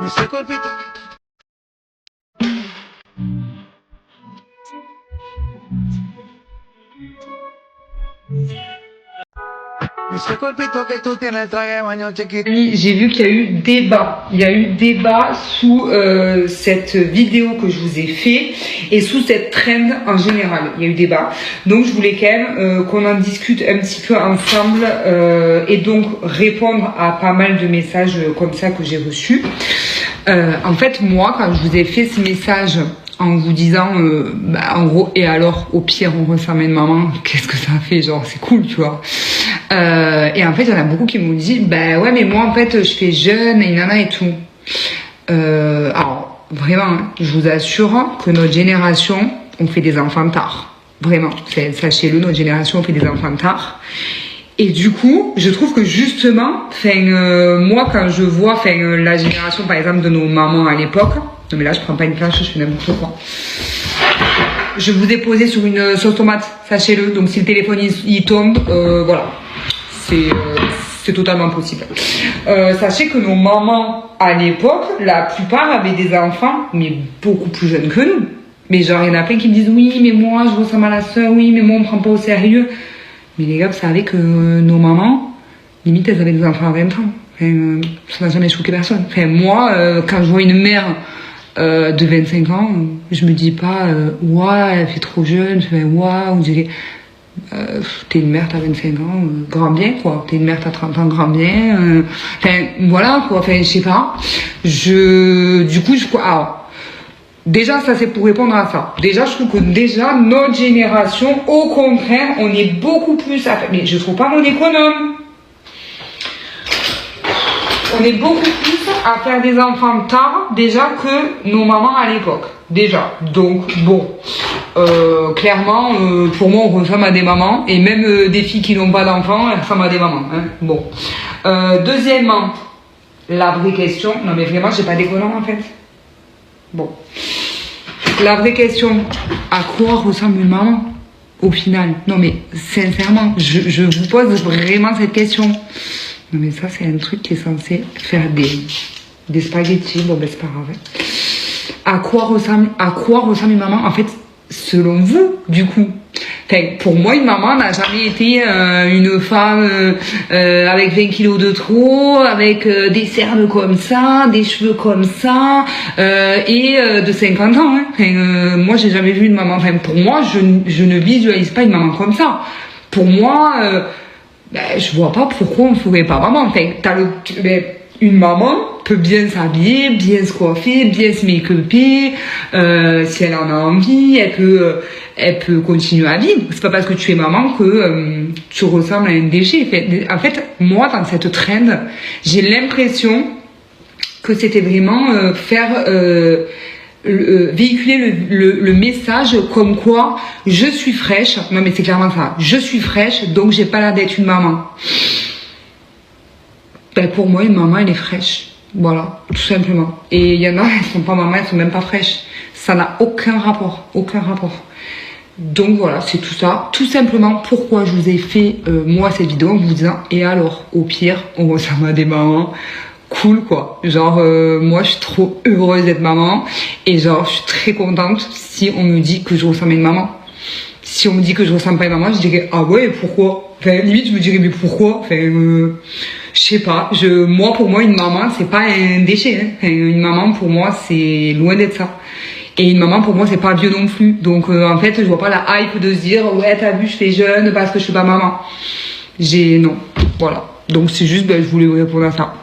Ese cuerpito. Ese cuerpito que tú tienes traje de baño chiquito. J'ai vu qu'il y a eu débat. Il y a eu débat sous cette vidéo que je vous ai fait et sous cette trend en général. Il y a eu débat. Donc je voulais quand même qu'on en discute un petit peu ensemble et donc répondre à pas mal de messages comme ça que j'ai reçus. En fait, moi, quand je vous ai fait ce message en vous disant, en gros, et alors, au pire, on ressemble à une maman, qu'est-ce que ça fait? Genre, c'est cool, tu vois. Et en fait, il y en a beaucoup qui m'ont dit, bah ouais, mais moi, en fait, je fais jeune, et nana et tout. Alors, vraiment, je vous assure que notre génération, on fait des enfants tard. Vraiment, sachez-le, notre génération, on fait des enfants tard. Et du coup, je trouve que justement, moi, quand je vois la génération, par exemple, de nos mamans à l'époque, non mais là, je prends pas une planche, je fais n'importe quoi. Je vous ai posé sur une sauce tomate, sachez-le. Donc si le téléphone il tombe, voilà, c'est totalement possible. Sachez que nos mamans à l'époque, la plupart avaient des enfants, mais beaucoup plus jeunes que nous. Mais genre, il y en a plein qui me disent oui, mais moi, je ressemble à la sœur, oui, mais moi, on me prend pas au sérieux. Mais les gars, vous savez que nos mamans, limite, elles avaient des enfants à 20 ans. Ça n'a jamais choqué personne. Moi, quand je vois une mère de 25 ans, je me dis pas ouah, elle fait trop jeune, ouah, on dirait t'es une mère, t'as 25 ans, grand bien quoi, t'es une mère, t'as 30 ans, grand bien, voilà quoi, je sais pas. Alors, déjà ça c'est pour répondre à ça. Déjà je trouve que déjà notre génération, au contraire, on est beaucoup plus mais je trouve pas qu'on est économe. On est beaucoup plus à faire des enfants tard déjà que nos mamans à l'époque. Déjà. Donc, bon. Clairement, pour moi, on ressemble à des mamans. Et même des filles qui n'ont pas d'enfants, elles ressemblent à des mamans. Hein. Bon. Deuxièmement, la vraie question. Non, mais vraiment, j'ai pas d'économe en fait. Bon. La vraie question. À quoi ressemble une maman au final? Non, mais sincèrement, je vous pose vraiment cette question. Non mais ça c'est un truc qui est censé faire des spaghettis, bon ben c'est pas grave. À quoi ressemble une maman en fait selon vous du coup? Pour moi une maman n'a jamais été une femme avec 20 kilos de trop, avec des cernes comme ça, des cheveux comme ça et de 50 ans. Hein. Moi j'ai jamais vu une maman, pour moi je ne visualise pas une maman comme ça. Pour moi... je vois pas pourquoi on ne ferait pas maman. Une maman peut bien s'habiller, bien se coiffer, bien se make-upper, si elle en a envie, elle peut continuer à vivre. C'est pas parce que tu es maman que tu ressembles à un déchet. En fait, moi, dans cette trend, j'ai l'impression que c'était vraiment véhiculer le message comme quoi je suis fraîche. Non mais c'est clairement ça. Je suis fraîche, donc j'ai pas l'air d'être une maman. Pour moi, une maman, elle est fraîche. Voilà, tout simplement. Et il y en a, elles sont pas mamans, elles sont même pas fraîches. Ça n'a aucun rapport. Aucun rapport. Donc voilà, c'est tout ça. Tout simplement, pourquoi je vous ai fait, moi, cette vidéo en vous disant, et alors, au pire, on ressemble à des mamans. Cool quoi, genre moi je suis trop heureuse d'être maman et genre je suis très contente si on me dit que je ressemble à une maman. Si on me dit que je ressemble pas à une maman, je dirais ah ouais pourquoi, limite je me dirais mais pourquoi, je sais pas, moi pour moi une maman c'est pas un déchet, hein. Une maman pour moi c'est loin d'être ça. Et une maman pour moi c'est pas vieux non plus, donc en fait je vois pas la hype de se dire ouais t'as vu je fais jeune parce que je suis pas maman. Non, voilà, donc c'est juste je voulais vous répondre à ça.